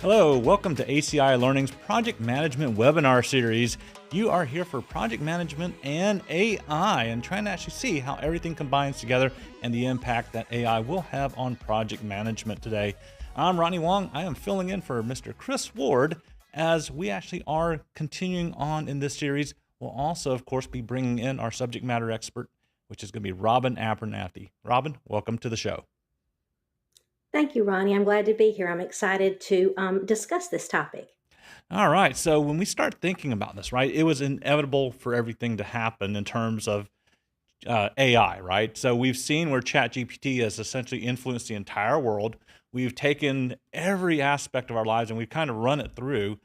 Hello, welcome to ACI Learning's Project Management webinar series. You are here for project management and AI and trying to actually see how everything combines together and the impact that AI will have on project management today. I'm Ronnie Wong. I am filling in for Mr. Chris Ward as we actually are continuing on in this series. We'll also, of course, be bringing in our subject matter expert, which is going to be Robin Abernathy. Robin, welcome to the show. Thank you, Ronnie. I'm glad to be here. I'm excited to discuss this topic. All right. So when we start thinking about this, right, it was inevitable for everything to happen in terms of AI, right? So we've seen where Chat GPT has essentially influenced the entire world. We've taken every aspect of our lives and we've kind of run it through.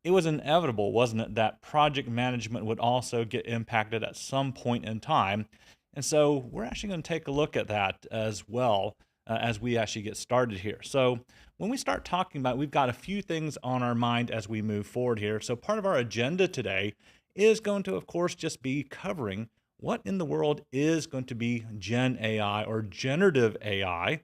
It was inevitable, wasn't it, that project management would also get impacted at some point in time. And so we're actually going to take a look at that as well as we actually get started here. So when we start talking about, we've got a few things on our mind as we move forward here. So part of our agenda today is going to, of course, just be covering what in the world is going to be Gen AI or generative AI,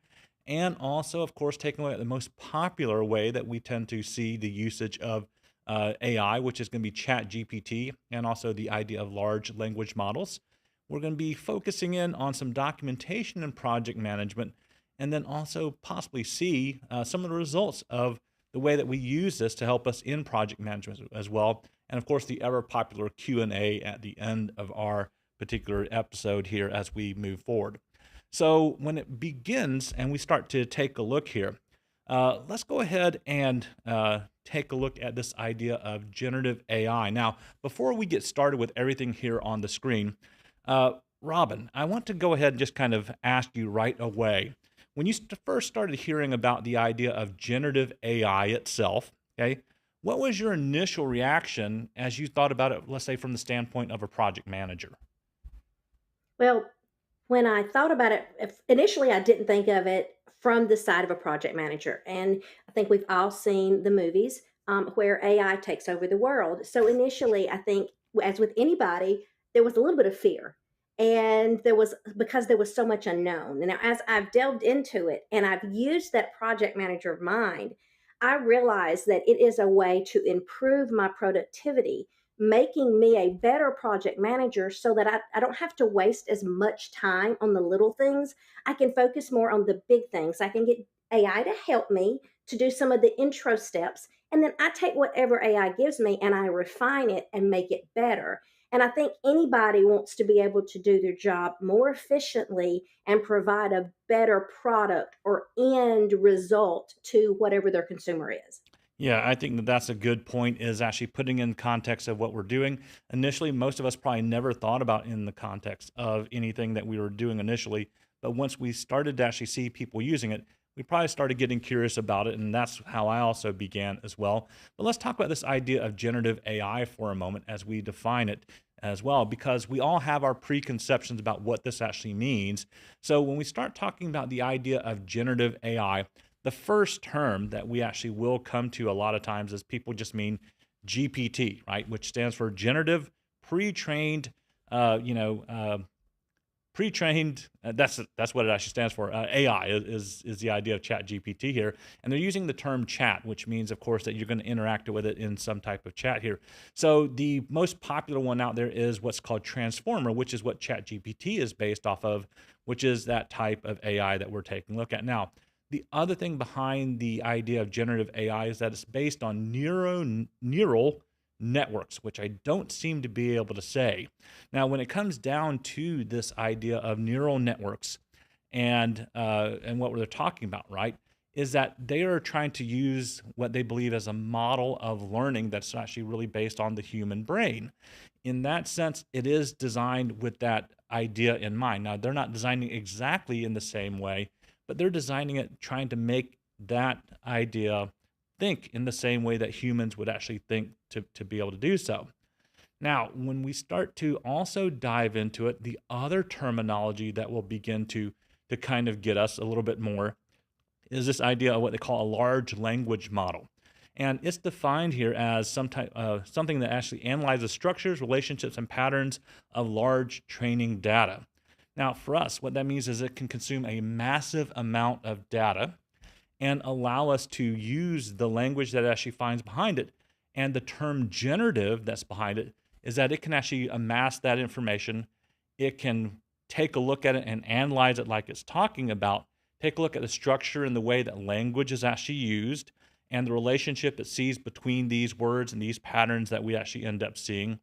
and also, of course, taking a look at the most popular way that we tend to see the usage of AI, which is going to be Chat GPT, and also the idea of large language models. We're going to be focusing in on some documentation and project management, and then also possibly see some of the results of the way that we use this to help us in project management as well. And of course, the ever popular Q&A at the end of our particular episode here as we move forward. So when it begins and we start to take a look here, let's go ahead and take a look at this idea of generative AI. Now, before we get started with everything here on the screen, Robin, I want to go ahead and just kind of ask you right away. When you first started hearing about the idea of generative AI itself, okay, what was your initial reaction as you thought about it, let's say from the standpoint of a project manager? Well, when I thought about it, initially I didn't think of it from the side of a project manager. And I think we've all seen the movies where AI takes over the world. So initially, I think, as with anybody, there was a little bit of fear. And there was, because there was so much unknown. And now, as I've delved into it and I've used that project manager of mind, I realized that it is a way to improve my productivity, making me a better project manager so that I don't have to waste as much time on the little things. I can focus more on the big things. I can get AI to help me to do some of the intro steps. And then I take whatever AI gives me and I refine it and make it better. And I think anybody wants to be able to do their job more efficiently and provide a better product or end result to whatever their consumer is. Yeah, I think that that's a good point, is actually putting in context of what we're doing. Initially, most of us probably never thought about in the context of anything that we were doing initially. But once we started to actually see people using it, we probably started getting curious about it. And that's how I also began as well. But let's talk about this idea of generative AI for a moment as we define it as well, because we all have our preconceptions about what this actually means. So when we start talking about the idea of generative AI, the first term that we actually will come to a lot of times is people just mean GPT, right? Which stands for generative pre-trained, pre-trained. That's what it actually stands for. AI is the idea of Chat GPT here, and they're using the term chat, which means, of course, that you're going to interact with it in some type of chat here. So the most popular one out there is what's called Transformer, which is what Chat GPT is based off of, which is that type of AI that we're taking a look at now. The other thing behind the idea of generative AI is that it's based on neural networks, which I don't seem to be able to say. Now, when it comes down to this idea of neural networks and what they're talking about, right, is that they are trying to use what they believe as a model of learning that's actually really based on the human brain. In that sense, it is designed with that idea in mind. Now, they're not designing exactly in the same way, but they're designing it trying to make that idea think in the same way that humans would actually think to be able to do so. Now, when we start to also dive into it, the other terminology that will begin to kind of get us a little bit more is this idea of what they call a large language model. And it's defined here as something that actually analyzes structures, relationships, and patterns of large training data. Now, for us, what that means is it can consume a massive amount of data, and allow us to use the language that it actually finds behind it. And the term generative that's behind it is that it can actually amass that information. It can take a look at it and analyze it like it's talking about, take a look at the structure and the way that language is actually used and the relationship it sees between these words and these patterns that we actually end up seeing,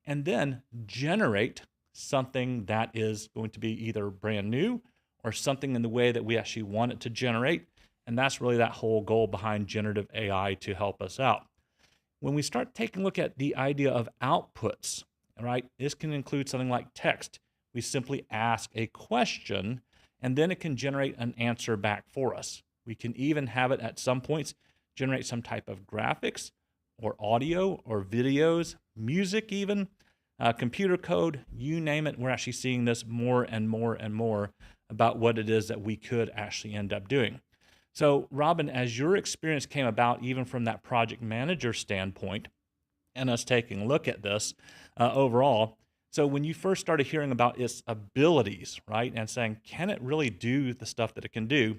and then generate something that is going to be either brand new or something in the way that we actually want it to generate. And that's really that whole goal behind generative AI to help us out. When we start taking a look at the idea of outputs, all right, this can include something like text. We simply ask a question and then it can generate an answer back for us. We can even have it at some points generate some type of graphics or audio or videos, music, even computer code, you name it. We're actually seeing this more and more and more about what it is that we could actually end up doing. So, Robin, as your experience came about, even from that project manager standpoint, and us taking a look at this overall, so when you first started hearing about its abilities, right, and saying, can it really do the stuff that it can do?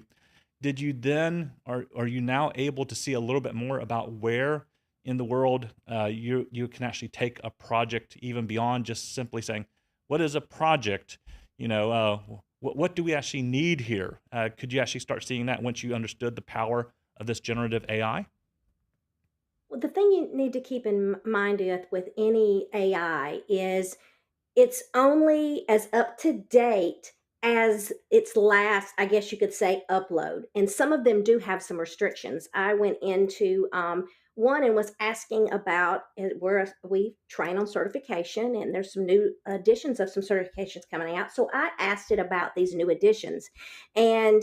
Did you then, are you now able to see a little bit more about where in the world you can actually take a project even beyond just simply saying, what is a project? What do we actually need here? Could you actually start seeing that once you understood the power of this generative AI? Well, the thing you need to keep in mind with any AI is it's only as up to date as its last, I guess you could say, upload. And some of them do have some restrictions. I went into one and was asking about where we train on certification, and there's some new additions of some certifications coming out. So I asked it about these new additions. And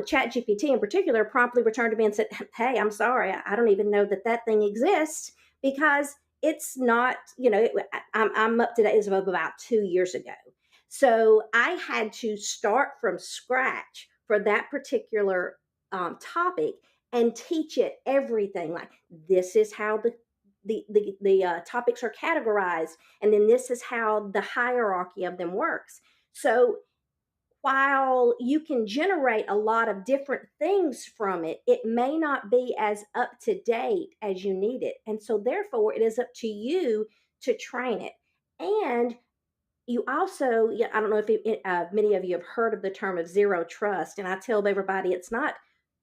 Chat GPT in particular promptly returned to me and said, "Hey, I'm sorry. I don't even know that that thing exists because it's not, I'm up to date as of about 2 years ago." So I had to start from scratch for that particular topic and teach it everything. Like, this is how the topics are categorized, and then this is how the hierarchy of them works. So while you can generate a lot of different things from it, it may not be as up to date as you need it. And so, therefore, it is up to you to train it. And you also, yeah, I don't know if many of you have heard of the term of zero trust. And I tell everybody it's not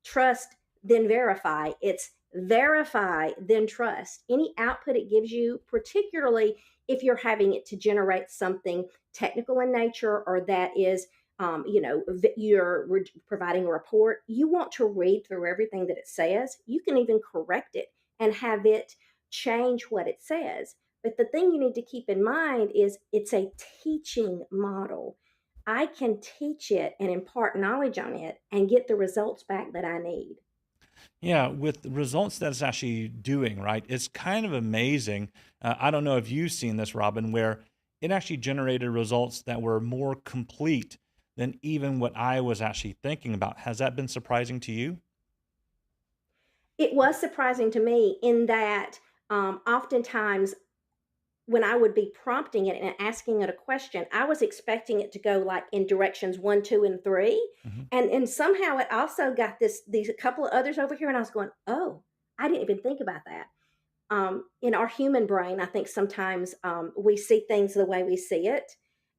trust, then verify, it's verify, then trust. Any output it gives you, particularly if you're having it to generate something technical in nature or that is you're providing a report, you want to read through everything that it says. You can even correct it and have it change what it says. But the thing you need to keep in mind is it's a teaching model. I can teach it and impart knowledge on it and get the results back that I need. Yeah, with the results that it's actually doing, right? It's kind of amazing. I don't know if you've seen this, Robin, where it actually generated results that were more complete than even what I was actually thinking about. Has that been surprising to you? It was surprising to me in that oftentimes when I would be prompting it and asking it a question, I was expecting it to go like in directions one, two, and three. Mhm. And somehow it also got these a couple of others over here, and I was going, oh, I didn't even think about that. In our human brain, I think sometimes we see things the way we see it.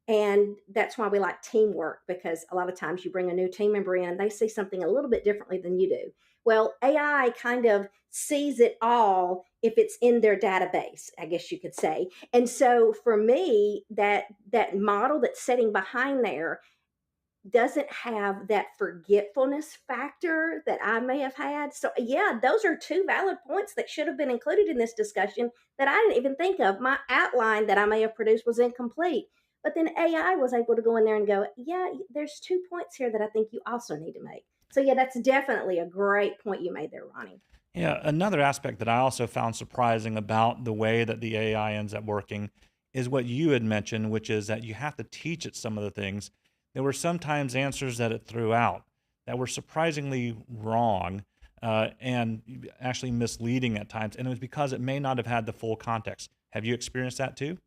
And that's why we like teamwork, because a lot of times you bring a new team member in and they see something a little bit differently than you do. Well, AI kind of sees it all if it's in their database, I guess you could say. And so for me, that model that's sitting behind there doesn't have that forgetfulness factor that I may have had. So, yeah, those are two valid points that should have been included in this discussion that I didn't even think of. My outline that I may have produced was incomplete. But then AI was able to go in there and go, yeah, there's 2 points here that I think you also need to make. So, yeah, that's definitely a great point you made there, Ronnie. Yeah, another aspect that I also found surprising about the way that the AI ends up working is what you had mentioned, which is that you have to teach it some of the things. There were sometimes answers that it threw out that were surprisingly wrong and actually misleading at times. And it was because it may not have had the full context. Have you experienced that too?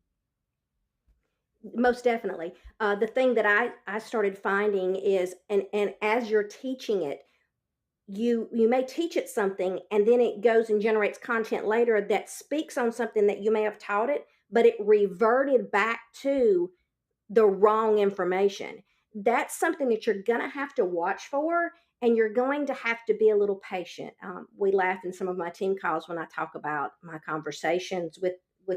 Most definitely. The thing that I started finding is, and as you're teaching it, you may teach it something and then it goes and generates content later that speaks on something that you may have taught it, but it reverted back to the wrong information. That's something that you're going to have to watch for, and you're going to have to be a little patient. We laugh in some of my team calls when I talk about my conversations with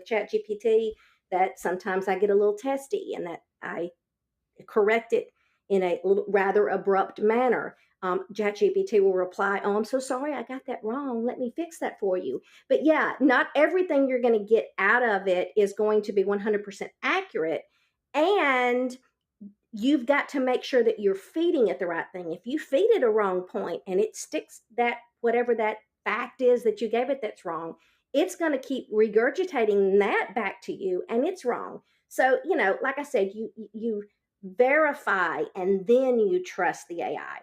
ChatGPT, that sometimes I get a little testy and that I correct it in a little, rather abrupt manner. ChatGPT will reply, "Oh, I'm so sorry, I got that wrong. Let me fix that for you." But yeah, not everything you're going to get out of it is going to be 100% accurate. And you've got to make sure that you're feeding it the right thing. If you feed it a wrong point and it sticks that, whatever that fact is that you gave it that's wrong, it's going to keep regurgitating that back to you, and it's wrong. So, like I said, you verify and then you trust the AI.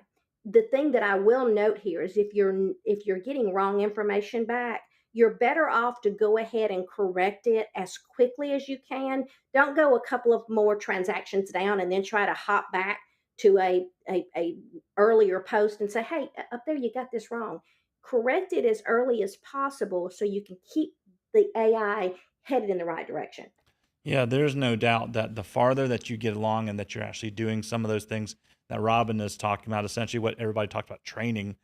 The thing that I will note here is if you're getting wrong information back, you're better off to go ahead and correct it as quickly as you can. Don't go a couple of more transactions down and then try to hop back to a earlier post and say, "Hey, up there you got this wrong." Correct it as early as possible so you can keep the AI headed in the right direction. Yeah, there's no doubt that the farther that you get along and that you're actually doing some of those things that Robin is talking about, essentially what everybody talked about training,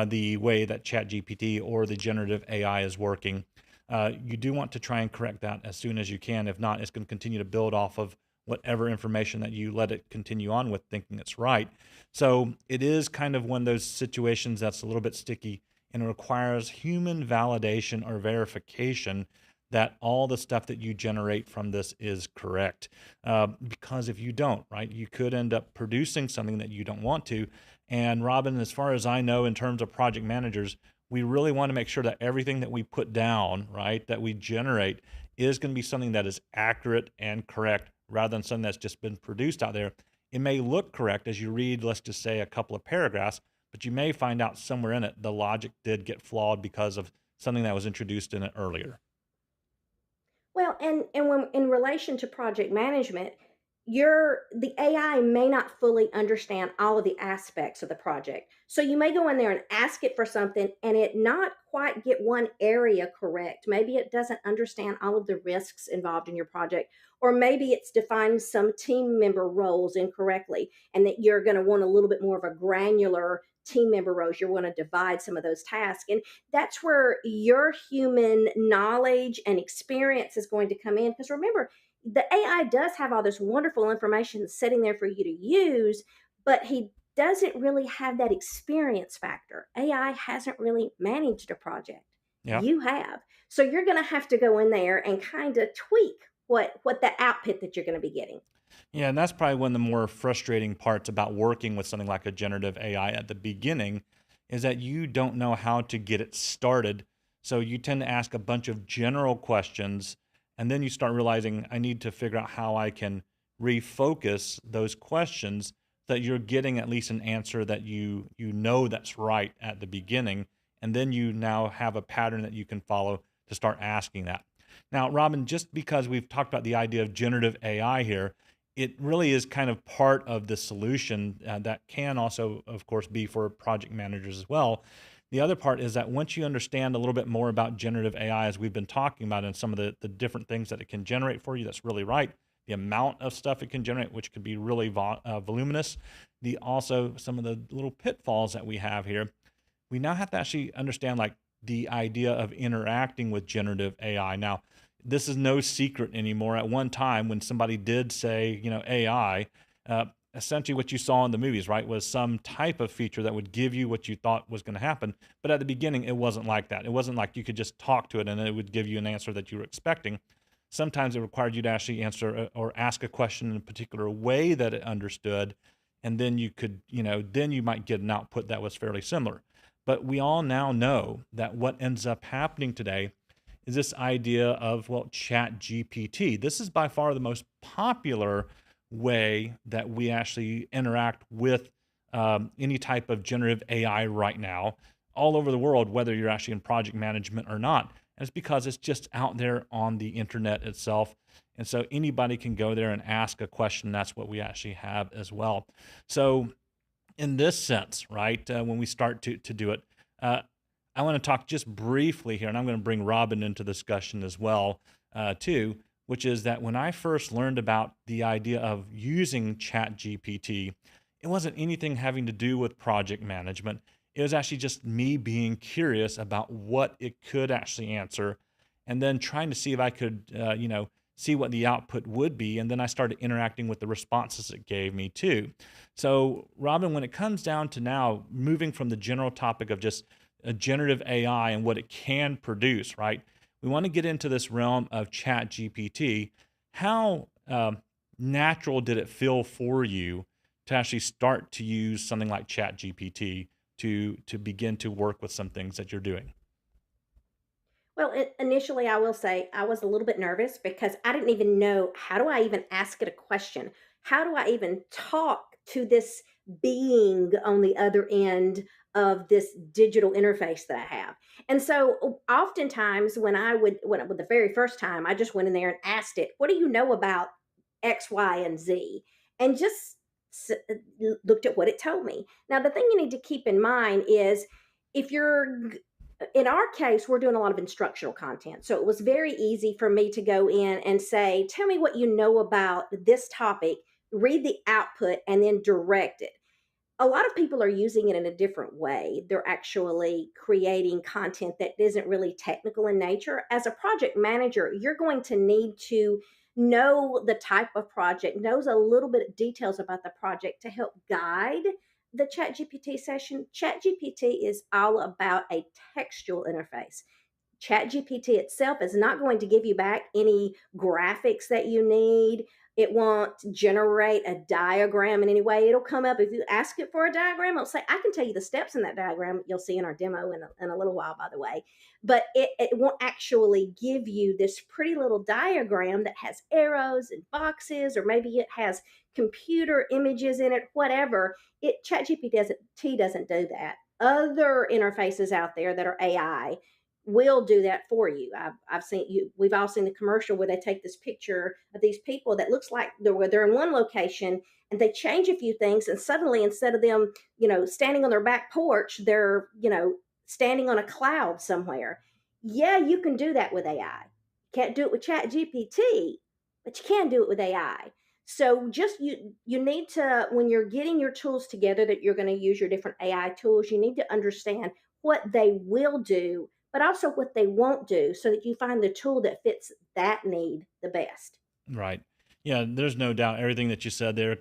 the way that ChatGPT or the generative AI is working, you do want to try and correct that as soon as you can. If not, it's going to continue to build off of whatever information that you let it continue on with, thinking it's right. So it is kind of one of those situations that's a little bit sticky and it requires human validation or verification that all the stuff that you generate from this is correct. Because if you don't, right, you could end up producing something that you don't want to. And Robin, as far as I know, in terms of project managers, we really want to make sure that everything that we put down, right, that we generate is going to be something that is accurate and correct rather than something that's just been produced out there. It may look correct as you read, let's just say, a couple of paragraphs, but you may find out somewhere in it the logic did get flawed because of something that was introduced in it earlier. Well, and when in relation to project management, the AI may not fully understand all of the aspects of the project. So you may go in there and ask it for something and it not quite get one area correct. Maybe it doesn't understand all of the risks involved in your project, or maybe it's defined some team member roles incorrectly, and that you're going to want a little bit more of a granular team member roles. You're going to divide some of those tasks. And that's where your human knowledge and experience is going to come in. Because remember, the AI does have all this wonderful information sitting there for you to use, but he doesn't really have that experience factor. AI hasn't really managed a project. Yeah. You have. So you're going to have to go in there and kind of tweak what the output that you're going to be getting. Yeah, and that's probably one of the more frustrating parts about working with something like a generative AI at the beginning is that you don't know how to get it started. So you tend to ask a bunch of general questions, and then you start realizing I need to figure out how I can refocus those questions that you're getting at least an answer that you know that's right at the beginning, and then you now have a pattern that you can follow to start asking that. Now, Robin, just because we've talked about the idea of generative AI here, it really is kind of part of the solution that can also, of course, be for project managers as well. The other part is that once you understand a little bit more about generative AI, as we've been talking about, and some of the different things that it can generate for you, that's really right. The amount of stuff it can generate, which could be really voluminous. The also some of the little pitfalls that we have here. We now have to actually understand like the idea of interacting with generative AI. Now, this is no secret anymore. At one time, when somebody did say, AI, essentially what you saw in the movies, right, was some type of feature that would give you what you thought was going to happen. But at the beginning, it wasn't like that. It wasn't like you could just talk to it and it would give you an answer that you were expecting. Sometimes it required you to actually answer or ask a question in a particular way that it understood. And then you could, then you might get an output that was fairly similar. But we all now know that what ends up happening today is this idea of, well, Chat GPT. This is by far the most popular way that we actually interact with any type of generative AI right now, all over the world, whether you're actually in project management or not. And it's because it's just out there on the internet itself. And so anybody can go there and ask a question. That's what we actually have as well. So in this sense, right? When we start to do it, uh, I want to talk just briefly here, and I'm going to bring Robin into the discussion as well, too, which is that when I first learned about the idea of using Chat GPT, it wasn't anything having to do with project management. It was actually just me being curious about what it could actually answer, and then trying to see if I could, see what the output would be. And then I started interacting with the responses it gave me too. So, Robin, when it comes down to now moving from the general topic of just a generative AI and what it can produce, right? We want to get into this realm of Chat GPT. How natural did it feel for you to actually start to use something like Chat GPT to begin to work with some things that you're doing? Well, initially, I will say I was a little bit nervous because I didn't even know, how do I even ask it a question? How do I even talk to this being on the other end of this digital interface that I have? And so, oftentimes, when the very first time, I just went in there and asked it, "What do you know about X, Y, and Z?" And just looked at what it told me. Now, the thing you need to keep in mind is, if you're in our case, we're doing a lot of instructional content. So it was very easy for me to go in and say, "Tell me what you know about this topic," read the output, and then direct it. A lot of people are using it in a different way. They're actually creating content that isn't really technical in nature. As a project manager, you're going to need to know the type of project, knows a little bit of details about the project to help guide the ChatGPT session. ChatGPT is all about a textual interface. ChatGPT itself is not going to give you back any graphics that you need. It won't generate a diagram in any way. It'll come up, if you ask it for a diagram, it'll say, "I can tell you the steps in that diagram." You'll see in our demo in a little while, by the way. But it won't actually give you this pretty little diagram that has arrows and boxes, or maybe it has computer images in it, whatever. ChatGPT doesn't do that. Other interfaces out there that are AI will do that for you. I've seen you. We've all seen the commercial where they take this picture of these people that looks like they're in one location, and they change a few things, and suddenly, instead of them, standing on their back porch, they're, standing on a cloud somewhere. Yeah, you can do that with AI. Can't do it with Chat GPT, but you can do it with AI. So just you need to, when you're getting your tools together that you're going to use, your different AI tools, you need to understand what they will do, but also what they won't do, so that you find the tool that fits that need the best. Right. Yeah, there's no doubt everything that you said there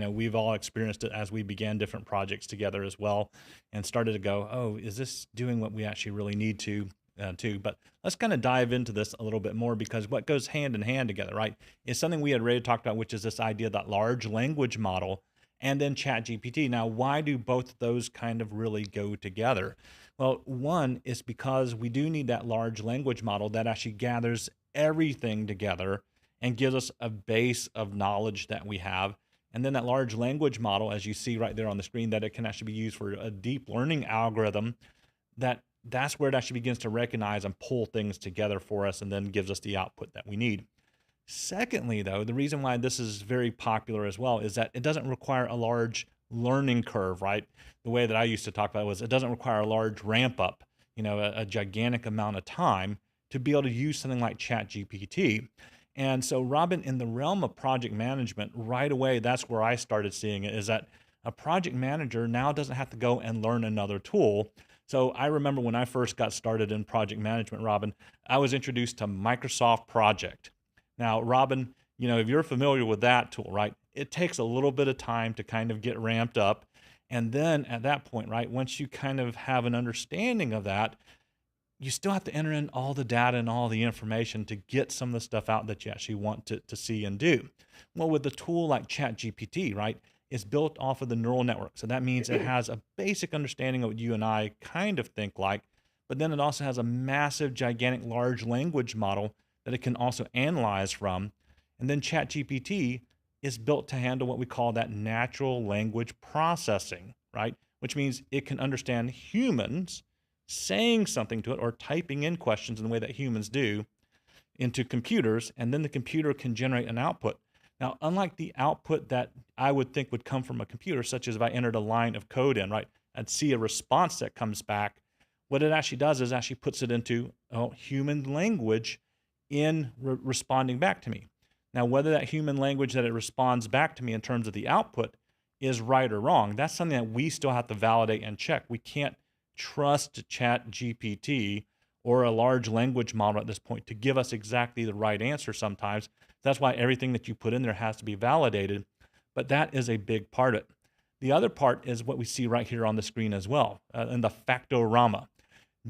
we've all experienced it as we began different projects together as well and started to go, oh, is this doing what we actually really need to? But let's kind of dive into this a little bit more, because what goes hand in hand together, right, is something we had already talked about, which is this idea that large language model and then Chat GPT. Now, why do both of those kind of really go together? Well, one is because we do need that large language model that actually gathers everything together and gives us a base of knowledge that we have. And then that large language model, as you see right there on the screen, that it can actually be used for a deep learning algorithm, that's where it actually begins to recognize and pull things together for us and then gives us the output that we need. Secondly, though, the reason why this is very popular as well is that it doesn't require a large learning curve, right? The way that I used to talk about it was, it doesn't require a large ramp up, a gigantic amount of time to be able to use something like Chat GPT. And so, Robin, in the realm of project management, right away, that's where I started seeing it, is that a project manager now doesn't have to go and learn another tool. So I remember when I first got started in project management, Robin, I was introduced to Microsoft Project. Now, Robin, if you're familiar with that tool, right, it takes a little bit of time to kind of get ramped up. And then at that point, right, once you kind of have an understanding of that, you still have to enter in all the data and all the information to get some of the stuff out that you actually want to see and do. Well, with a tool like ChatGPT, right, it's built off of the neural network. So that means it has a basic understanding of what you and I kind of think like, but then it also has a massive, gigantic, large language model that it can also analyze from. And then ChatGPT is built to handle what we call that natural language processing, right? Which means it can understand humans saying something to it or typing in questions in the way that humans do into computers, and then the computer can generate an output. Now, unlike the output that I would think would come from a computer, such as if I entered a line of code in, right, and see a response that comes back, what it actually does is actually puts it into human language in responding back to me. Now, whether that human language that it responds back to me in terms of the output is right or wrong, that's something that we still have to validate and check. We can't trust Chat GPT or a large language model at this point to give us exactly the right answer sometimes. That's why everything that you put in there has to be validated. But that is a big part of it. The other part is what we see right here on the screen as well, in the factorama.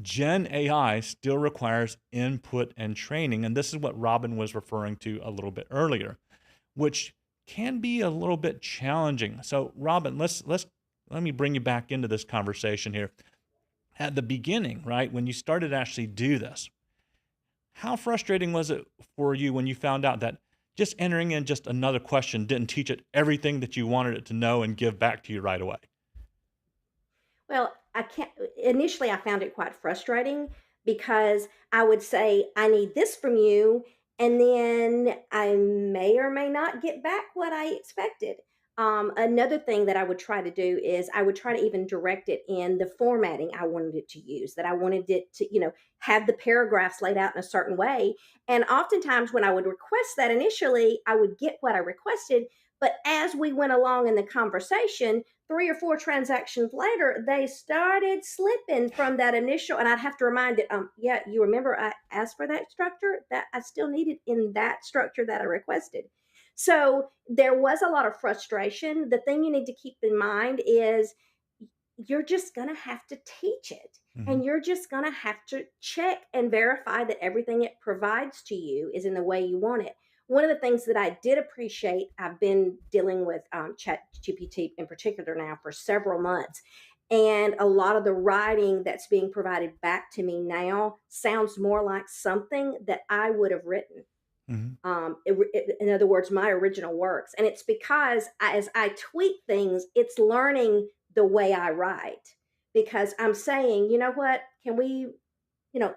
Gen AI still requires input and training. And this is what Robin was referring to a little bit earlier, which can be a little bit challenging. So, Robin, let me bring you back into this conversation here. At the beginning, right, when you started to actually do this, how frustrating was it for you when you found out that just entering in just another question didn't teach it everything that you wanted it to know and give back to you right away? Well, I can't initially, I found it quite frustrating because I would say, "I need this from you," and then I may or may not get back what I expected. Another thing that I would try to do is I would try to even direct it in the formatting I wanted it to use, that I wanted it to, have the paragraphs laid out in a certain way. And oftentimes when I would request that initially, I would get what I requested. But as we went along in the conversation, 3 or 4 transactions later, they started slipping from that initial, and I'd have to remind it, "Yeah, you remember I asked for that structure? That I still need it in that structure that I requested." So, there was a lot of frustration. The thing you need to keep in mind is you're just gonna have to teach it, Hmm. and you're just gonna have to check and verify that everything it provides to you is in the way you want it. One of the things that I did appreciate, I've been dealing with Chat GPT in particular now for several months, and a lot of the writing that's being provided back to me now sounds more like something that I would have written. Hmm. In other words, my original works. And it's because as I tweak things, it's learning the way I write because I'm saying, you know what, can we,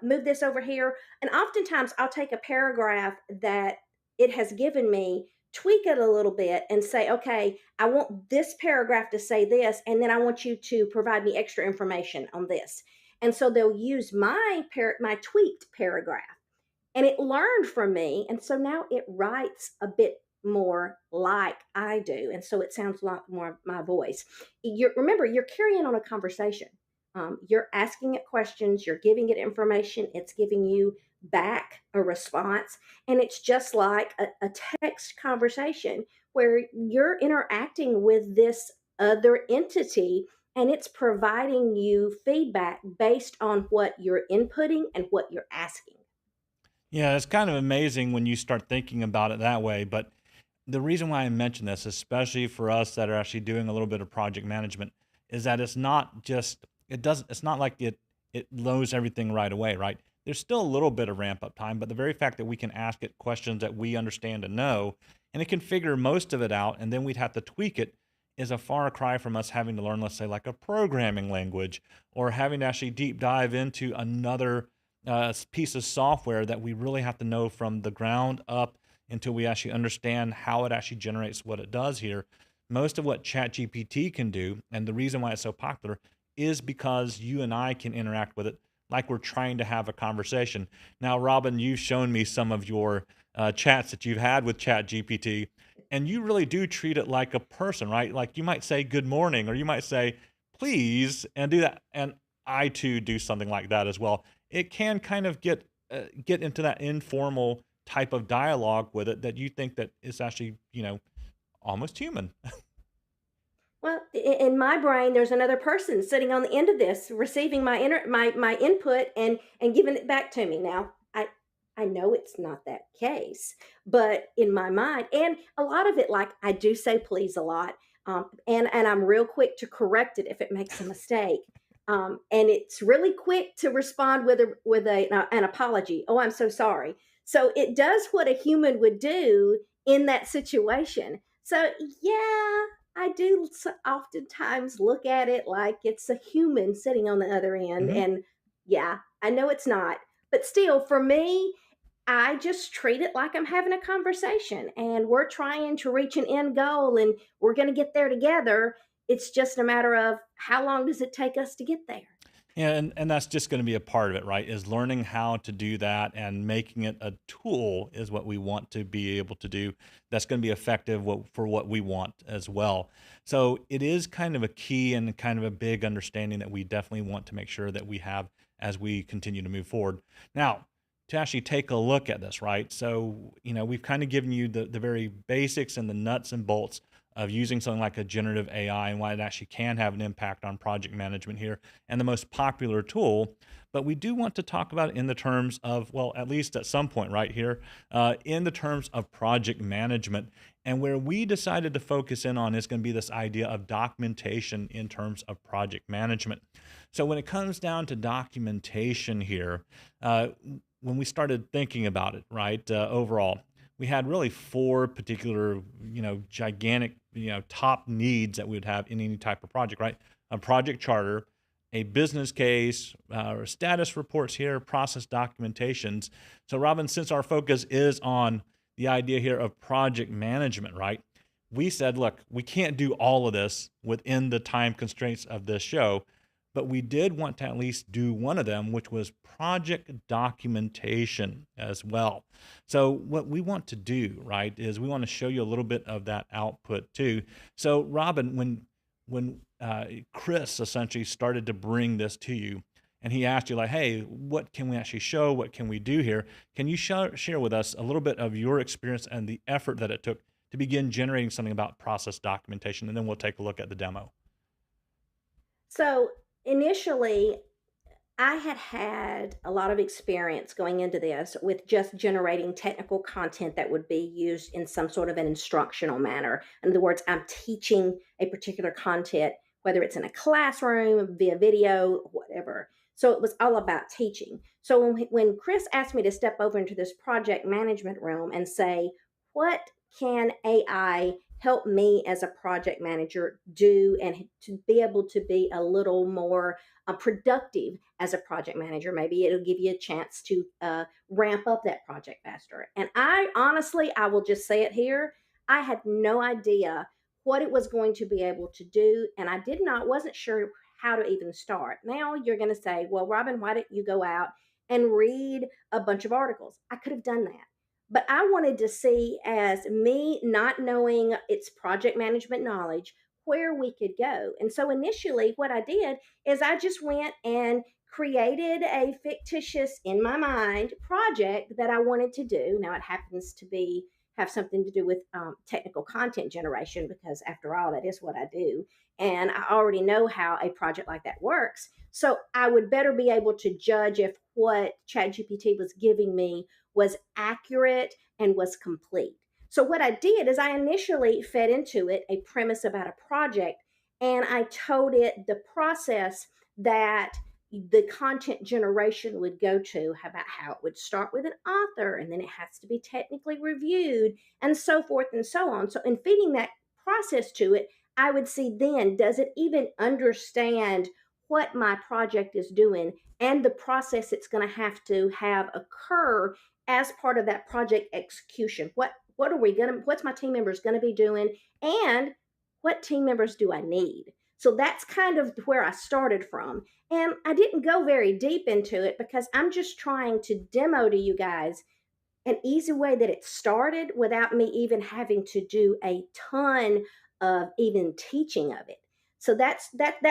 move this over here? And oftentimes I'll take a paragraph that it has given me, tweak it a little bit, and say, okay, I want this paragraph to say this, and then I want you to provide me extra information on this. And so they'll use my tweaked paragraph, and it learned from me, and so now it writes a bit more like I do, and so it sounds a lot more my voice. Remember, you're carrying on a conversation. You're asking it questions, you're giving it information, it's giving you back a response, and it's just like a text conversation where you're interacting with this other entity, and it's providing you feedback based on what you're inputting and what you're asking. Yeah, it's kind of amazing when you start thinking about it that way. But the reason why I mention this, especially for us that are actually doing a little bit of project management, is that it's not just it's not like it knows everything right away, right? There's still a little bit of ramp up time, but the very fact that we can ask it questions that we understand and know, and it can figure most of it out, and then we'd have to tweak it, is a far cry from us having to learn, let's say, like a programming language, or having to actually deep dive into another piece of software that we really have to know from the ground up until we actually understand how it actually generates what it does here. Most of what ChatGPT can do, and the reason why it's so popular, is because you and I can interact with it like we're trying to have a conversation. Now, Robin, you've shown me some of your chats that you've had with ChatGPT, and you really do treat it like a person, right? Like you might say good morning, or you might say please, and do that. And I too do something like that as well. It can kind of get into that informal type of dialogue with it that you think that is actually, almost human. Well, in my brain, there's another person sitting on the end of this, receiving my input and giving it back to me. Now, I know it's not that case, but in my mind, and a lot of it, like I do say please a lot, and I'm real quick to correct it if it makes a mistake, and it's really quick to respond with an apology. Oh, I'm so sorry. So it does what a human would do in that situation. So yeah, I do oftentimes look at it like it's a human sitting on the other end. Hmm. And yeah, I know it's not. But still, for me, I just treat it like I'm having a conversation and we're trying to reach an end goal and we're going to get there together. It's just a matter of how long does it take us to get there? Yeah, and that's just going to be a part of it, right? Is learning how to do that and making it a tool is what we want to be able to do. That's going to be effective for what we want as well. So it is kind of a key and kind of a big understanding that we definitely want to make sure that we have as we continue to move forward. Now, to actually take a look at this, right? So, we've kind of given you the very basics and the nuts and bolts of using something like a generative AI and why it actually can have an impact on project management here and the most popular tool. But we do want to talk about it in the terms of, well, at least at some point right here, in the terms of project management. And where we decided to focus in on is going to be this idea of documentation in terms of project management. So when it comes down to documentation here, when we started thinking about it, right, overall, we had really four particular, gigantic, top needs that we would have in any type of project, right? A project charter, a business case, status reports here, process documentations. So, Robin, since our focus is on the idea here of project management, right? We said, look, we can't do all of this within the time constraints of this show, but we did want to at least do one of them, which was project documentation as well. So what we want to do, right, is we want to show you a little bit of that output too. So Robin, when Chris essentially started to bring this to you, and he asked you like, "Hey, what can we actually show? What can we do here?" Can you share with us a little bit of your experience and the effort that it took to begin generating something about process documentation, and then we'll take a look at the demo. So initially, I had had a lot of experience going into this with just generating technical content that would be used in some sort of an instructional manner. In other words, I'm teaching a particular content, whether it's in a classroom, via video, whatever. So it was all about teaching. So when Chris asked me to step over into this project management realm and say, what can AI help me as a project manager do and to be able to be a little more productive as a project manager. Maybe it'll give you a chance to ramp up that project faster. And I honestly, I will just say it here, I had no idea what it was going to be able to do. And I wasn't sure how to even start. Now you're going to say, well, Robin, why didn't you go out and read a bunch of articles? I could have done that. But I wanted to see, as me not knowing its project management knowledge, where we could go. And so initially, what I did is I just went and created a fictitious, in my mind, project that I wanted to do. Now it happens to be have something to do with technical content generation because after all that is what I do, and I already know how a project like that works. So I would better be able to judge if what ChatGPT was giving me was accurate and was complete. So what I did is I initially fed into it a premise about a project, and I told it the process that the content generation would go to, about how it would start with an author and then it has to be technically reviewed and so forth and so on. So in feeding that process to it, I would see then, does it even understand what my project is doing and the process it's going to have occur as part of that project execution? What's my team members going to be doing, and what team members do I need? So that's kind of where I started from. And I didn't go very deep into it because I'm just trying to demo to you guys an easy way that it started without me even having to do a ton of even teaching of it. So that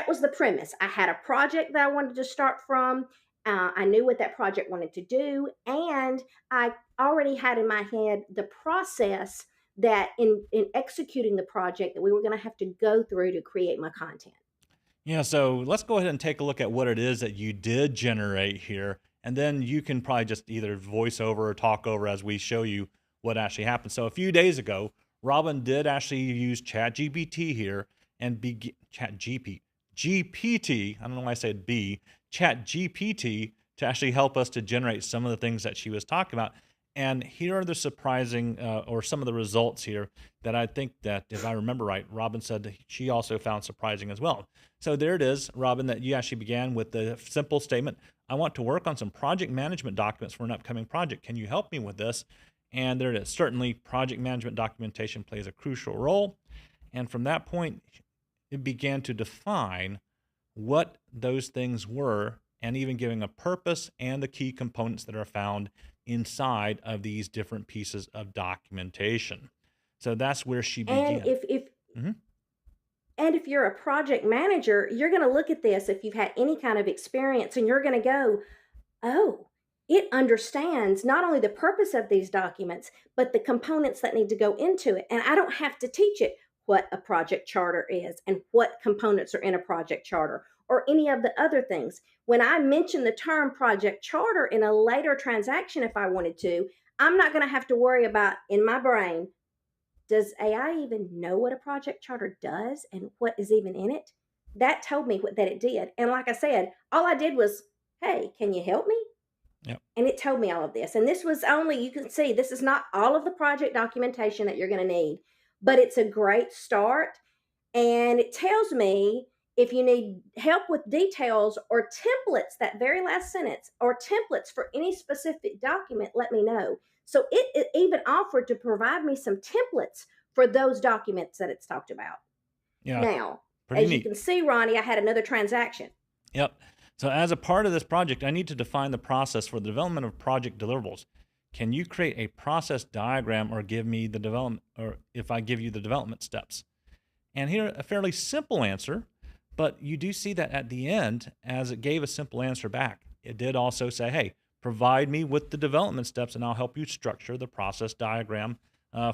was the premise. I had a project that I wanted to start from. I knew what that project wanted to do, and I already had in my head the process that in executing the project that we were going to have to go through to create my content. Yeah, so let's go ahead and take a look at what it is that you did generate here. And then you can probably just either voice over or talk over as we show you what actually happened. So a few days ago, Robin did actually use ChatGPT here and begin GPT. I don't know why I said B, ChatGPT to actually help us to generate some of the things that she was talking about. And here are the surprising or some of the results here that I think that, if I remember right, Robin said that she also found surprising as well. So there it is, Robin, that you actually began with the simple statement, I want to work on some project management documents for an upcoming project. Can you help me with this? And there it is. Certainly, project management documentation plays a crucial role. And from that point, it began to define what those things were and even giving a purpose and the key components that are found inside of these different pieces of documentation. So that's where she And began. if Hmm. and if you're a project manager, you're going to look at this if you've had any kind of experience and you're going to go, "Oh, it understands not only the purpose of these documents, but the components that need to go into it. And I don't have to teach it what a project charter is and what components are in a project charter or any of the other things. When I mention the term project charter in a later transaction, if I wanted to, I'm not going to have to worry about in my brain, does AI even know what a project charter does and what is even in it? That told me that it did. And like I said, all I did was, hey, can you help me? Yep. And it told me all of this. And this was only, you can see, this is not all of the project documentation that you're going to need, but it's a great start. And it tells me if you need help with details or templates, that very last sentence, or templates for any specific document, let me know. So it even offered to provide me some templates for those documents that it's talked about. Yeah. Now, Pretty as you neat. can see, Ronnie, I had another transaction. Yep. So as a part of this project, I need to define the process for the development of project deliverables. Can you create a process diagram or give me the development, or if I give you the development steps? And here, a fairly simple answer, but you do see that at the end, as it gave a simple answer back, it did also say, hey, provide me with the development steps and I'll help you structure the process diagram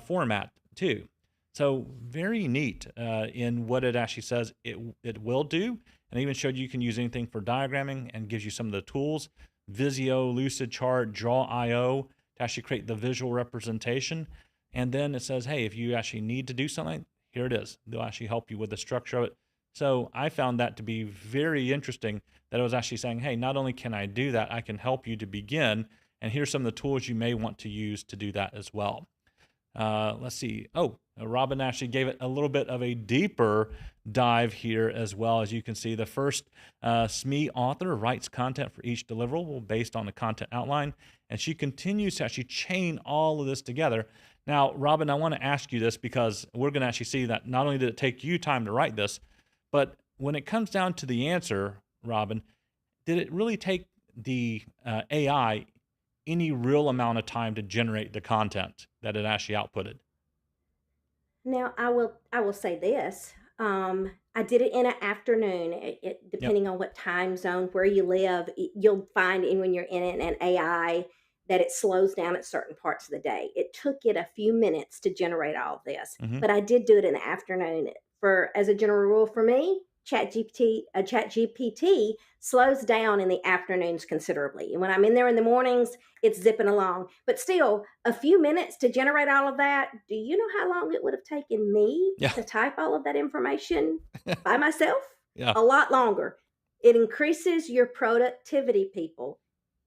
format too. So very neat in what it actually says it will do. And even showed you can use anything for diagramming and gives you some of the tools, Visio, Lucidchart, Draw.io to actually create the visual representation. And then it says, hey, if you actually need to do something, here it is. They'll actually help you with the structure of it. So I found that to be very interesting that it was actually saying, hey, not only can I do that, I can help you to begin. And here's some of the tools you may want to use to do that as well. Let's see. Oh, Robin actually gave it a little bit of a deeper dive here as well. As you can see, the first SME author writes content for each deliverable based on the content outline. And she continues to actually chain all of this together. Now, Robin, I want to ask you this because we're going to actually see that not only did it take you time to write this, but when it comes down to the answer, Robin, did it really take the AI any real amount of time to generate the content that it actually outputted? Now, I will say this. I did it in an afternoon. Yep. Depending on what time zone where you live, you'll find in when you're in an AI that it slows down at certain parts of the day. It took it a few minutes to generate all of this, Hmm. but I did do it in the afternoon. For as a general rule, for me, Chat GPT slows down in the afternoons considerably, and when I'm in there in the mornings, it's zipping along. But still, a few minutes to generate all of that. Do you know how long it would have taken me Yeah. to type all of that information by myself? Yeah. A lot longer. It increases your productivity, people.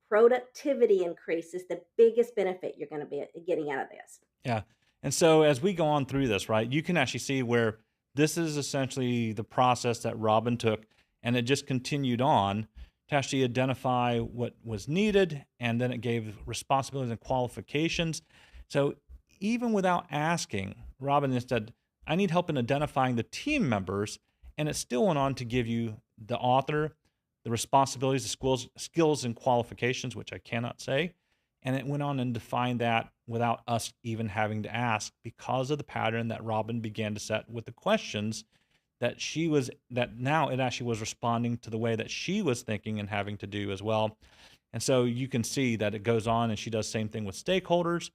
Productivity increases the biggest benefit you're going to be getting out of this. Yeah. And so as we go on through this, right, you can actually see where this is essentially the process that Robin took and it just continued on to actually identify what was needed. And then it gave responsibilities and qualifications. So even without asking, Robin instead, I need help in identifying the team members. And it still went on to give you the author, the responsibilities, the skills and qualifications, which I cannot say. And it went on and defined that without us even having to ask because of the pattern that Robin began to set with the questions that now it actually was responding to the way that she was thinking and having to do as well. And so you can see that it goes on and she does the same thing with stakeholders.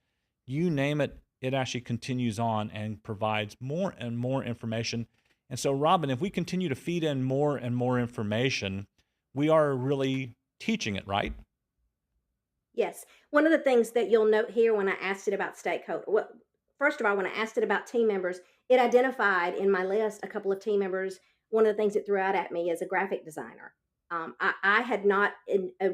You name it, it actually continues on and provides more and more information. And so, Robin, if we continue to feed in more and more information, we are really teaching it, right? Yes. One of the things that you'll note here when I asked it about stakeholder, well, first of all, when I asked it about team members, it identified in my list a couple of team members. One of the things it threw out at me is a graphic designer. I had not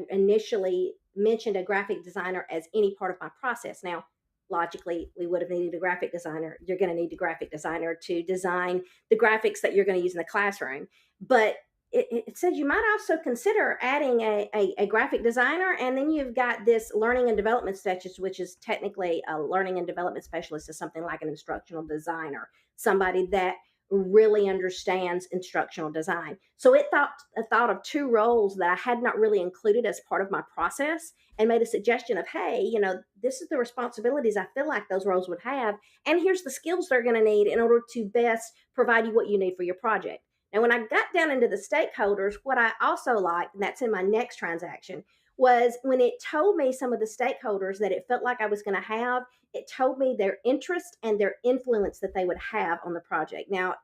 initially mentioned a graphic designer as any part of my process. Now, logically, we would have needed a graphic designer. You're going to need a graphic designer to design the graphics that you're going to use in the classroom. But it says you might also consider adding a graphic designer, and then you've got this learning and development specialist, which is technically a learning and development specialist is something like an instructional designer, somebody that really understands instructional design. So it thought of two roles that I had not really included as part of my process, and made a suggestion of, hey, this is the responsibilities I feel like those roles would have, and here's the skills they're going to need in order to best provide you what you need for your project. Now, when I got down into the stakeholders, what I also liked, and that's in my next transaction, was when it told me some of the stakeholders that it felt like I was going to have, it told me their interest and their influence that they would have on the project. Now,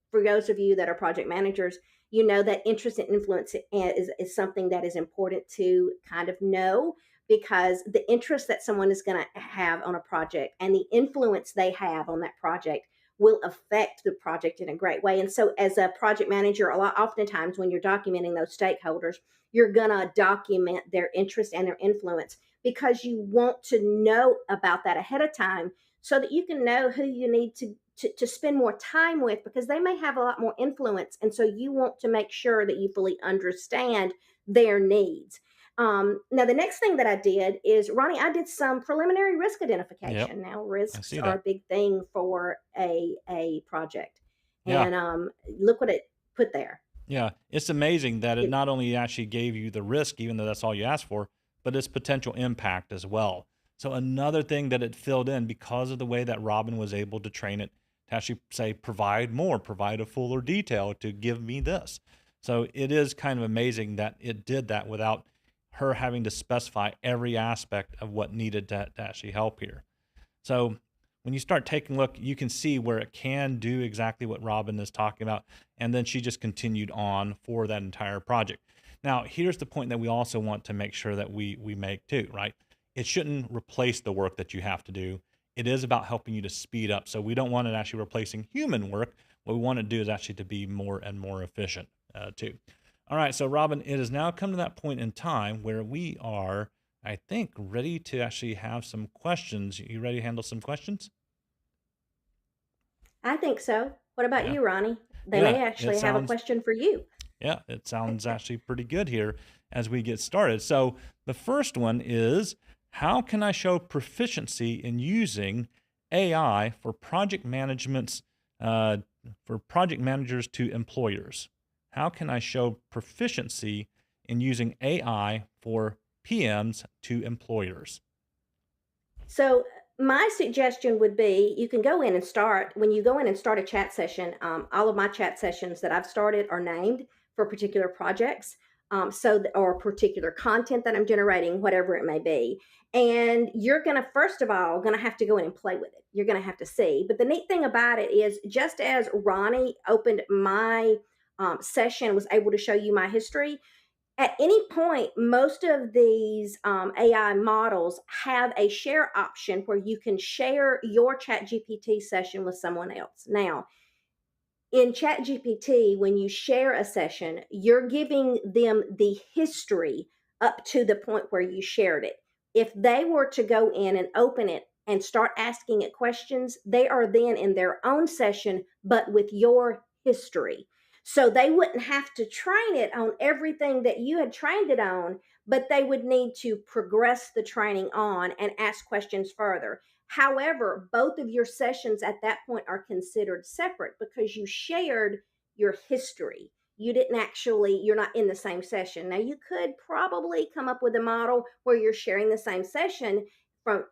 for those of you that are project managers, you know that interest and influence is something that is important to kind of know, because the interest that someone is going to have on a project and the influence they have on that project will affect the project in a great way. And so, as a project manager, oftentimes when you're documenting those stakeholders, you're going to document their interest and their influence, because you want to know about that ahead of time so that you can know who you need to spend more time with, because they may have a lot more influence. And so, you want to make sure that you fully understand their needs. Now, the next thing that I did is, Ronnie, I did some preliminary risk Yep, identification. Now, I risks see are that. a big thing for a project, Yeah. and look what it put there. Yeah, it's amazing that it It, not only actually gave you the risk, even though that's all you asked for, but its potential impact as well. So another thing that it filled in, because of the way that Robin was able to train it to actually say, provide more, provide a fuller detail to give me this. So it is kind of amazing that it did that without her having to specify every aspect of what needed to actually help here. So when you start taking a look, you can see where it can do exactly what Robin is talking about. And then she just continued on for that entire project. Now, here's the point that we also want to make sure that we make too, right? It shouldn't replace the work that you have to do. It is about helping you to speed up. So we don't want it actually replacing human work. What we want to do is actually to be more and more efficient too. All right, so Robin, it has now come to that point in time where we are, I think, ready to actually have some questions. You ready to handle some questions? I think so. What about Yeah. you, Ronnie? They Yeah. may actually have a question for you. It sounds actually pretty good here as we get started. So the first one is, how can I show proficiency in using AI uh, for project managers to employers? How can I show proficiency in using AI for PMs to employers? So my suggestion would be, you can go in and start, when you go in and start a chat session, all of my chat sessions that I've started are named for particular projects. Or particular content that I'm generating, whatever it may be. And you're going to, first of all, going to have to go in and play with it. You're going to have to see. But the neat thing about it is, just as Ronnie opened my session, was able to show you my history, at any point, most of these AI models have a share option where you can share your Chat GPT session with someone else. Now, in Chat GPT, when you share a session, you're giving them the history up to the point where you shared it. If they were to go in and open it and start asking it questions, they are then in their own session, but with your history. So they wouldn't have to train it on everything that you had trained it on, but they would need to progress the training on and ask questions further. However, both of your sessions at that point are considered separate, because you shared your history. You didn't actually, you're not in the same session. Now, you could probably come up with a model where you're sharing the same session from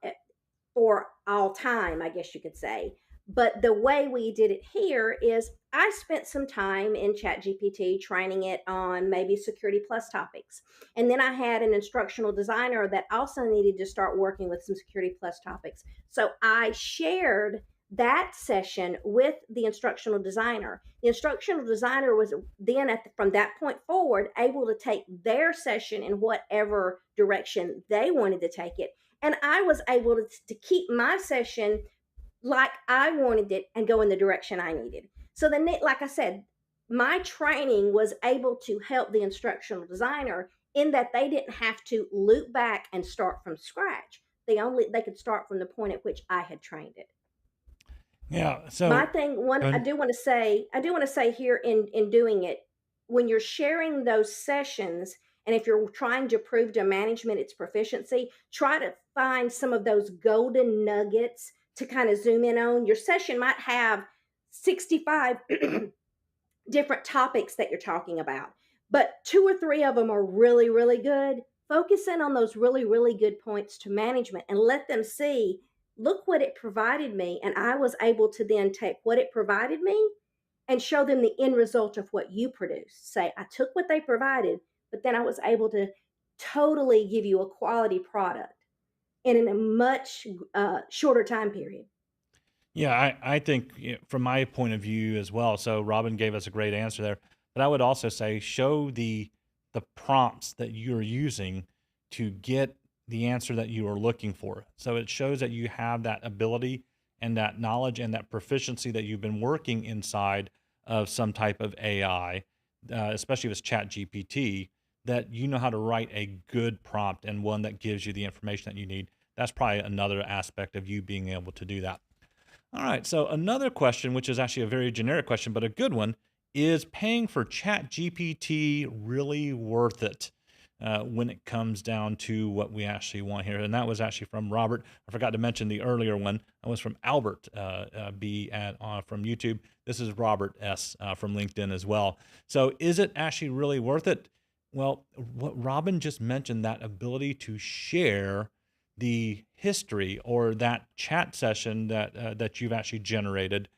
for all time, I guess you could say. But the way we did it here is, I spent some time in ChatGPT training it on maybe Security Plus topics. And then I had an instructional designer that also needed to start working with some Security Plus topics. So I shared that session with the instructional designer. The instructional designer was then, from that point forward, able to take their session in whatever direction they wanted to take it, and I was able to keep my session like I wanted it and go in the direction I needed. So then, like I said, my training was able to help the instructional designer, in that they didn't have to loop back and start from scratch. They could start from the point at which I had trained it. Yeah. My So, thing, one, go ahead. I do want to say here, in doing it, when you're sharing those sessions, and if you're trying to prove to management its proficiency, try to find some of those golden nuggets to kind of zoom in on. Your session might have 65 different topics that you're talking about, but two or three of them are really, really good. Focus in on those really, really good points to management and let them see, look what it provided me. And I was able to then take what it provided me and show them the end result of what you produced. Say, I took what they provided, but then I was able to totally give you a quality product and in a much shorter time period. Yeah, I think from my point of view as well. So Robin gave us a great answer there, but I would also say show the prompts that you're using to get the answer that you are looking for. So it shows that you have that ability and that knowledge and that proficiency that you've been working inside of some type of AI, especially if it's Chat GPT, that you know how to write a good prompt and one that gives you the information that you need. That's probably another aspect of you being able to do that. All right. So another question, which is actually a very generic question, but a good one, is paying for Chat GPT really worth it when it comes down to what we actually want here? And that was actually from Robert. I forgot to mention the earlier one. That was from Albert B from YouTube. This is Robert S from LinkedIn as well. So is it actually really worth it? Well, what Robin just mentioned, that ability to share the history or that chat session that you've actually generated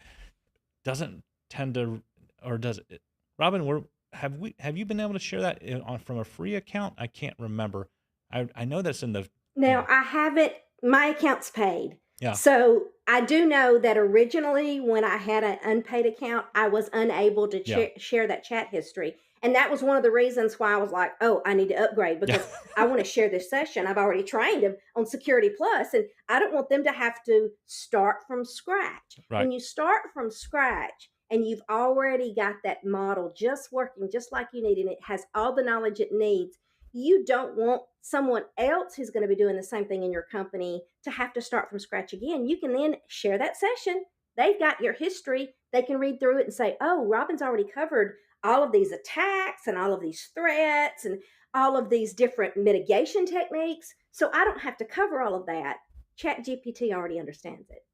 doesn't tend to, or does it? Robin, have you been able to share that from a free account? I can't remember. I know that's in the Now, I haven't, my account's paid. yeah. So I do know that originally, when I had an unpaid account, I was unable to Yeah. share that chat history. And that was one of the reasons why I was like, oh, I need to upgrade Yeah. because I want to share this session. I've already trained them on Security Plus, and I don't want them to have to start from scratch. Right. When you start from scratch and you've already got that model just working just like you need, and it has all the knowledge it needs, you don't want someone else who's going to be doing the same thing in your company to have to start from scratch again. You can then share that session. They've got your history. They can read through it and say, oh, Robin's already covered all of these attacks and all of these threats and all of these different mitigation techniques. So I don't have to cover all of that. Chat GPT already understands it.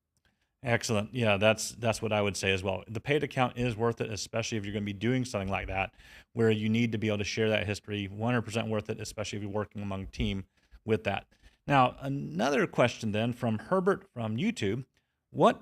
Excellent. Yeah, that's what I would say as well. The paid account is worth it, especially if you're going to be doing something like that, where you need to be able to share that history. 100% worth it, especially if you're working among team with that. Now, another question then from Herbert from YouTube: What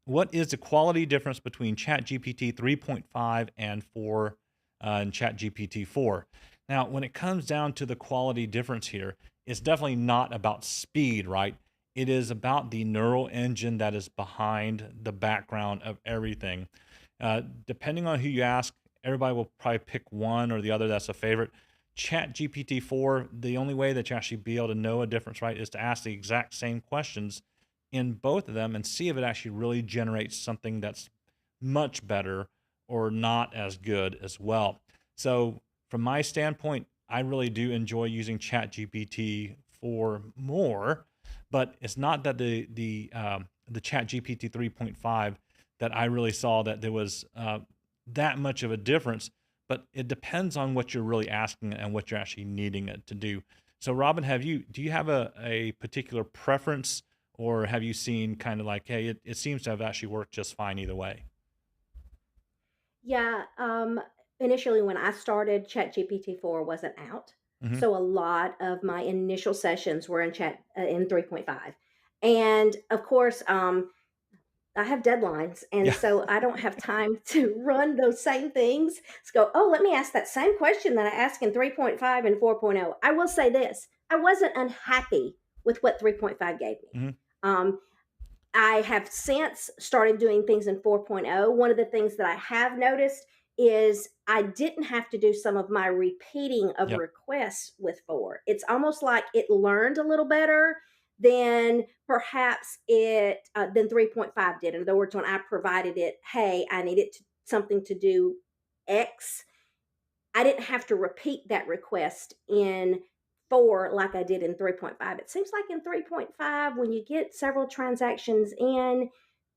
what is the quality difference between ChatGPT 3.5 and 4 and ChatGPT 4? Now, when it comes down to the quality difference here, it's definitely not about speed, right? It is about the neural engine that is behind the background of everything. Depending on who you ask, everybody will probably pick one or the other that's a favorite. Chat GPT 4, the only way that you actually be able to know a difference, right, is to ask the exact same questions in both of them and see if it actually really generates something that's much better or not as good as well. So, from my standpoint, I really do enjoy using Chat GPT for more, but it's not that the Chat GPT 3.5 that I really saw that there was that much of a difference, but it depends on what you're really asking and what you're actually needing it to do. So, Robin, do you have a particular preference, or have you seen kind of like, hey, it seems to have actually worked just fine either way? Yeah, initially when I started, ChatGPT 4 wasn't out. Hmm. So a lot of my initial sessions were in chat in 3.5. And of course, I have deadlines, and Yeah. so I don't have time to run those same things. Let's go, oh, let me ask that same question that I asked in 3.5 and 4.0. I will say this, I wasn't unhappy with what 3.5 gave me. Hmm. Um, I have since started doing things in 4.0. One of the things that I have noticed is I didn't have to do some of my repeating of Yep. requests with 4. It's almost like it learned a little better than perhaps it than 3.5 did. In other words, when I provided it, hey, I needed something to do X, I didn't have to repeat that request in 4 like I did in 3.5. It seems like in 3.5, when you get several transactions in,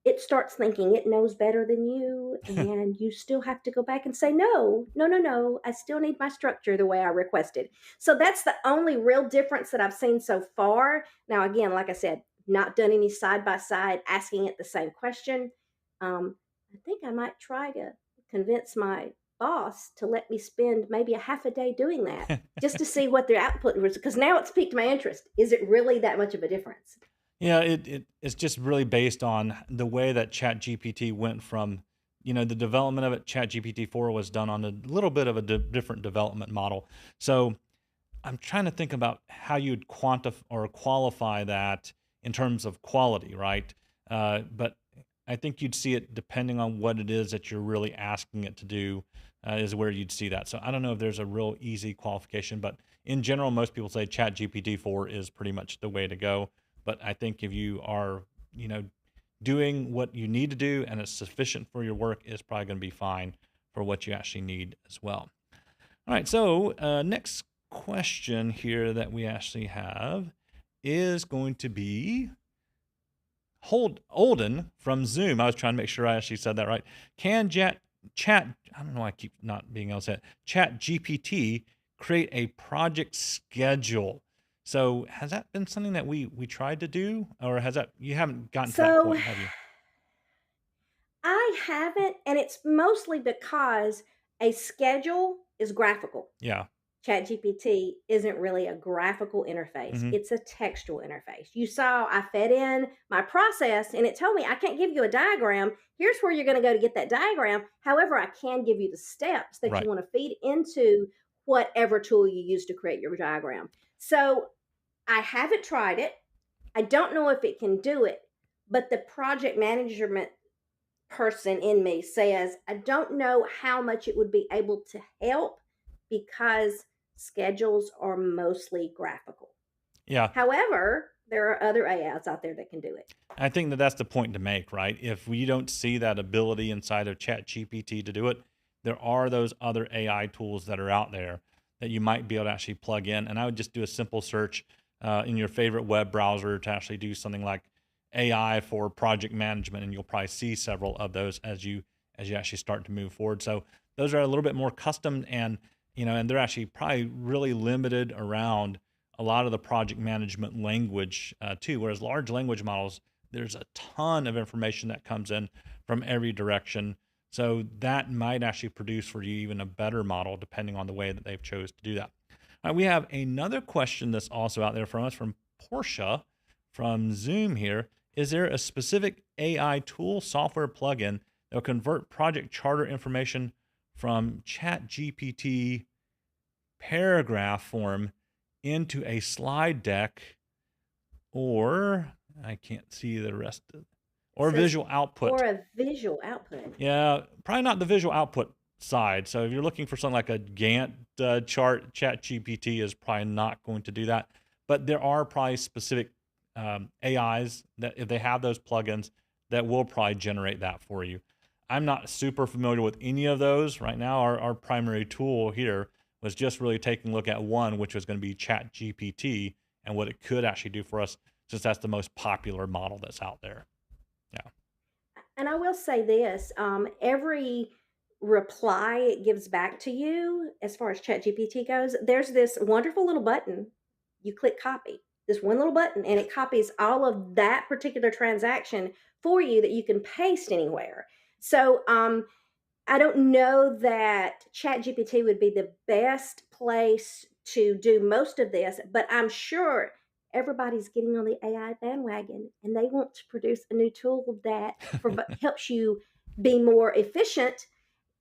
it starts thinking it knows better than you, and you still have to go back and say, no, no, no, no, I still need my structure the way I requested. So that's the only real difference that I've seen so far. Now, again, like I said, not done any side by side asking it the same question. I think I might try to convince my boss to let me spend maybe a half a day doing that just to see what their output was, because now it's piqued my interest. Is it really that much of a difference? Yeah, it's just really based on the way that ChatGPT went from, the development of it. ChatGPT 4 was done on a little bit of a different development model. So I'm trying to think about how you'd quantify or qualify that in terms of quality, right? But I think you'd see it depending on what it is that you're really asking it to do, is where you'd see that. So I don't know if there's a real easy qualification, but in general, most people say ChatGPT 4 is pretty much the way to go. But I think if you are, you know, doing what you need to do and it's sufficient for your work, is probably going to be fine for what you actually need as well. All right, so next question here that we actually have is going to be Olden from Zoom. I was trying to make sure I actually said that right. Can I don't know why I keep not being able to say it, Chat GPT create a project schedule? So has that been something that we tried to do, or has that, you haven't gotten to that So point, have you? I haven't, and it's mostly because a schedule is graphical. Yeah. ChatGPT isn't really a graphical interface, Hmm. it's a textual interface. You saw I fed in my process and it told me I can't give you a diagram. Here's where you're going to go to get that diagram. However, I can give you the steps that you Right. want to feed into whatever tool you use to create your diagram. So I haven't tried it. I don't know if it can do it, but the project management person in me says, I don't know how much it would be able to help because schedules are mostly graphical. Yeah. However, there are other AIs out there that can do it. I think that that's the point to make, right? If we don't see that ability inside of ChatGPT to do it, there are those other AI tools that are out there that you might be able to actually plug in. And I would just do a simple search in your favorite web browser to actually do something like AI for project management, and you'll probably see several of those as you actually start to move forward. So those are a little bit more custom, and and they're actually probably really limited around a lot of the project management language too. Whereas large language models, there's a ton of information that comes in from every direction. So that might actually produce for you even a better model depending on the way that they've chose to do that. All right, we have another question that's also out there from us from Portia from Zoom here. Is there a specific AI tool, software plugin that will convert project charter information from Chat GPT paragraph form into a slide deck, or I can't see the rest of, It or says, visual or output? a visual output. Yeah, probably not the visual output side. So if you're looking for something like a Gantt chart, ChatGPT is probably not going to do that. But there are probably specific AIs that, if they have those plugins, that will probably generate that for you. I'm not super familiar with any of those right now. Our primary tool here was just really taking a look at one, which was going to be ChatGPT and what it could actually do for us, since that's the most popular model that's out there. Yeah. And I will say this, every reply it gives back to you, as far as ChatGPT goes, there's this wonderful little button. You click copy, this one little button, and it copies all of that particular transaction for you that you can paste anywhere. So I don't know that ChatGPT would be the best place to do most of this, but I'm sure everybody's getting on the AI bandwagon and they want to produce a new tool that helps you be more efficient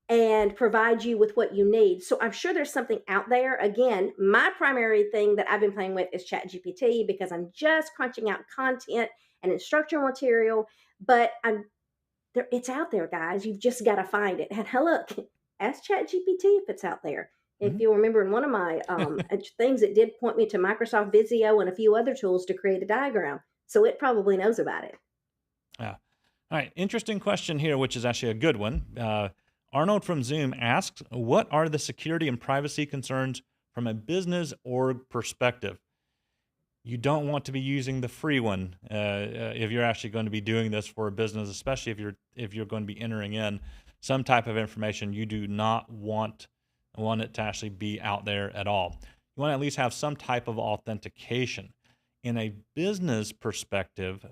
and provide you with what you need. So I'm sure there's something out there. Again, my primary thing that I've been playing with is ChatGPT because I'm just crunching out content and instructional material, but it's out there, guys. You've just got to find it. And look, ask ChatGPT if it's out there. If Mhm. you remember in one of my things, it did point me to Microsoft Visio and a few other tools to create a diagram. So it probably knows about it. Yeah. All right. Interesting question here, which is actually a good one. Arnold from Zoom asks, what are the security and privacy concerns from a business org perspective? you don't want to be using the free one if you're actually going to be doing this for a business, especially if you're going to be entering in some type of information. You do not want it to actually be out there at all. You want to at least have some type of authentication. In a business perspective,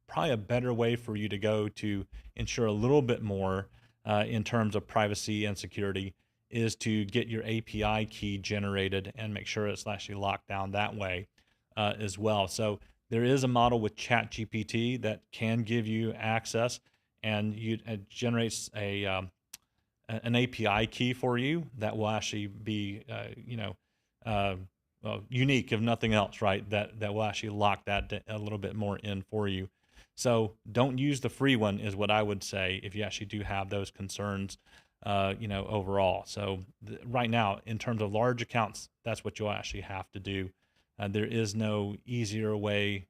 probably a better way for you to go to ensure a little bit more in terms of privacy and security is to get your API key generated and make sure it's actually locked down that way as well. So there is a model with Chat GPT that can give you access, and it generates an API key for you that will actually be uh, unique if nothing else, right? That will actually lock that a little bit more in for you. So don't use the free one is what I would say if you actually do have those concerns, overall. So right now, in terms of large accounts, that's what you'll actually have to do. There is no easier way.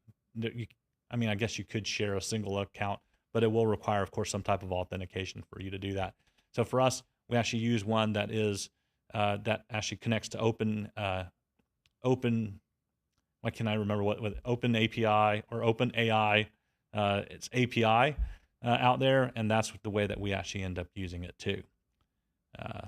I mean, I guess you could share a single account, but it will require, of course, some type of authentication for you to do that. So for us, we actually use one that actually connects to open. Why can I remember what Open API or Open AI? It's API out there, and that's the way that we actually end up using it too. Uh,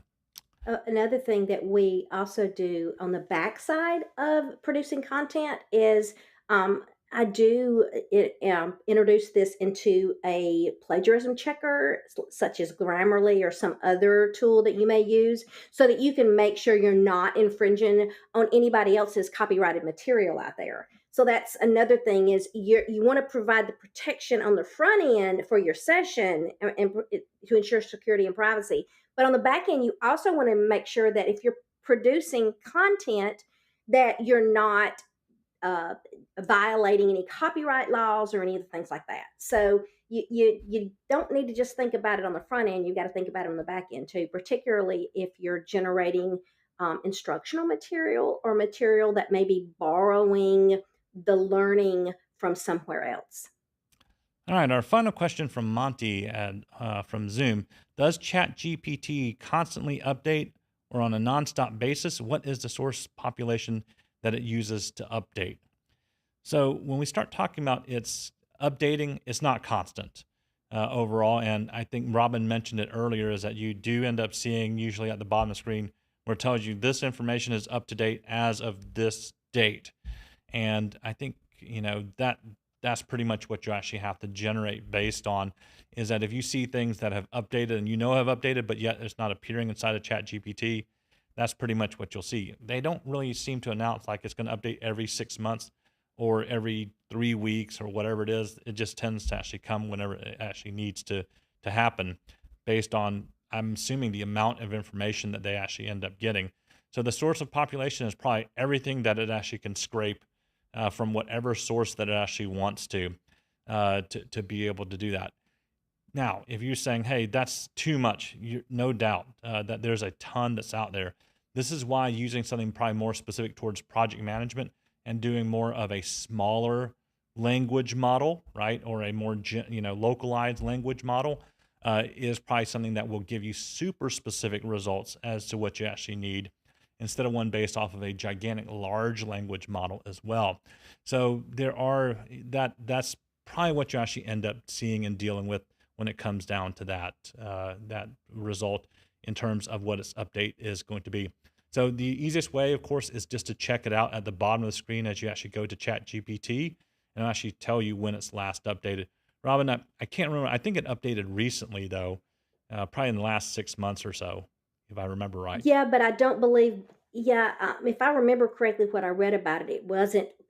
Another thing that we also do on the backside of producing content is I do introduce this into a plagiarism checker, such as Grammarly or some other tool that you may use, so that you can make sure you're not infringing on anybody else's copyrighted material out there. So that's another thing is you want to provide the protection on the front end for your session and to ensure security and privacy, but on the back end, you also want to make sure that if you're producing content, that you're not uh, violating any copyright laws or any of the things like that. So you don't need to just think about it on the front end. You got to think about it on the back end too, particularly if you're generating instructional material or material that may be borrowing the learning from somewhere else. all right, our final question from Monty from Zoom: does ChatGPT constantly update or on a nonstop basis? What is the source population that it uses to update? So when we start talking about its updating, it's not constant overall. And I think Robin mentioned it earlier is that you do end up seeing usually at the bottom of the screen where it tells you this information is up to date as of this date. And I think, that's pretty much what you actually have to generate based on is that if you see things that have updated and have updated, but yet it's not appearing inside of Chat GPT, that's pretty much what you'll see. They don't really seem to announce like it's going to update every 6 months or every 3 weeks or whatever it is. It just tends to actually come whenever it actually needs to happen based on, I'm assuming, the amount of information that they actually end up getting. So the source of population is probably everything that it actually can scrape from whatever source that it actually wants to be able to do that. Now, if you're saying, hey, that's too much, no doubt that there's a ton that's out there. This is why using something probably more specific towards project management and doing more of a smaller language model, right, or a more localized language model is probably something that will give you super specific results as to what you actually need instead of one based off of a gigantic large language model as well. So that's probably what you actually end up seeing and dealing with when it comes down to that result in terms of what its update is going to be. So the easiest way, of course, is just to check it out at the bottom of the screen as you actually go to Chat GPT, and it'll actually tell you when it's last updated. Robin, I can't remember. I think it updated recently, though, probably in the last 6 months or so, if I remember right. Yeah, but I don't believe yeah, if I remember correctly what I read about it,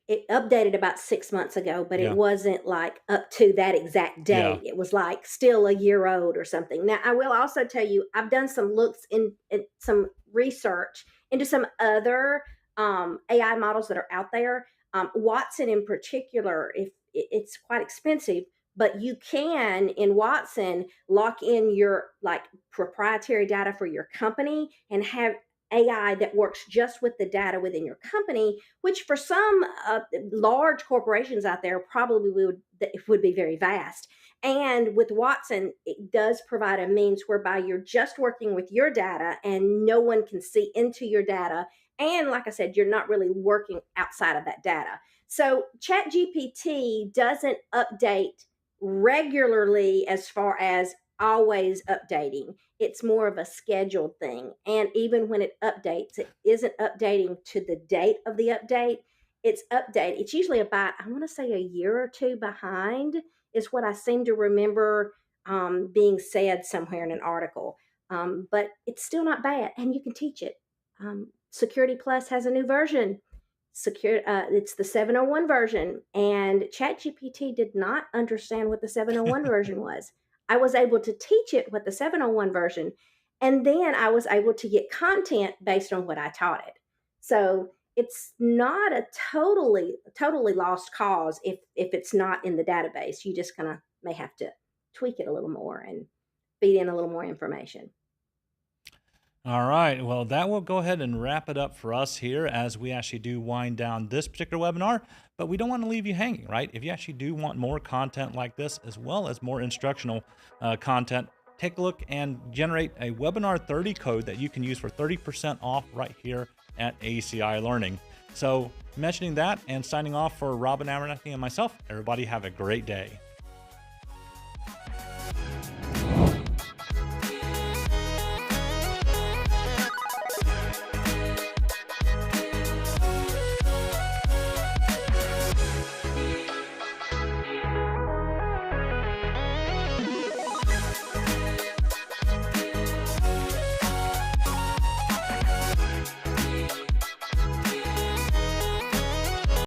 it updated about 6 months ago, but it Yeah, wasn't, like, up to that exact yeah. date. It was, like, still a year old or something. Now, I will also tell you, I've done some looks in some research into some other, AI models that are out there. Watson in particular, if it's quite expensive, but you can, in Watson, lock in your, like, proprietary data for your company and have AI that works just with the data within your company, which for some large corporations out there probably would be very vast. And with Watson, it does provide a means whereby you're just working with your data and no one can see into your data. And like I said, you're not really working outside of that data. So ChatGPT doesn't update regularly as far as always updating. It's more of a scheduled thing. And even when it updates, it isn't updating to the date of the update. It's usually about, I want to say, a year or two behind, is what I seem to remember being said somewhere in an article. But it's still not bad, and you can teach it. Security Plus has a new version. It's the 701 version, and ChatGPT did not understand what the 701 version was. I was able to teach it what the 701 version, and then I was able to get content based on what I taught it. So it's not a totally lost cause if it's not in the database. You just kind of may have to tweak it a little more and feed in a little more information. All right. Well, that will go ahead and wrap it up for us here as we actually do wind down this particular webinar. But we don't want to leave you hanging, right? If you actually do want more content like this, as well as more instructional content, take a look and generate a Webinar 30 code that you can use for 30% off right here at ACI Learning. So, mentioning that and signing off for Robin Abernathy and myself, everybody have a great day.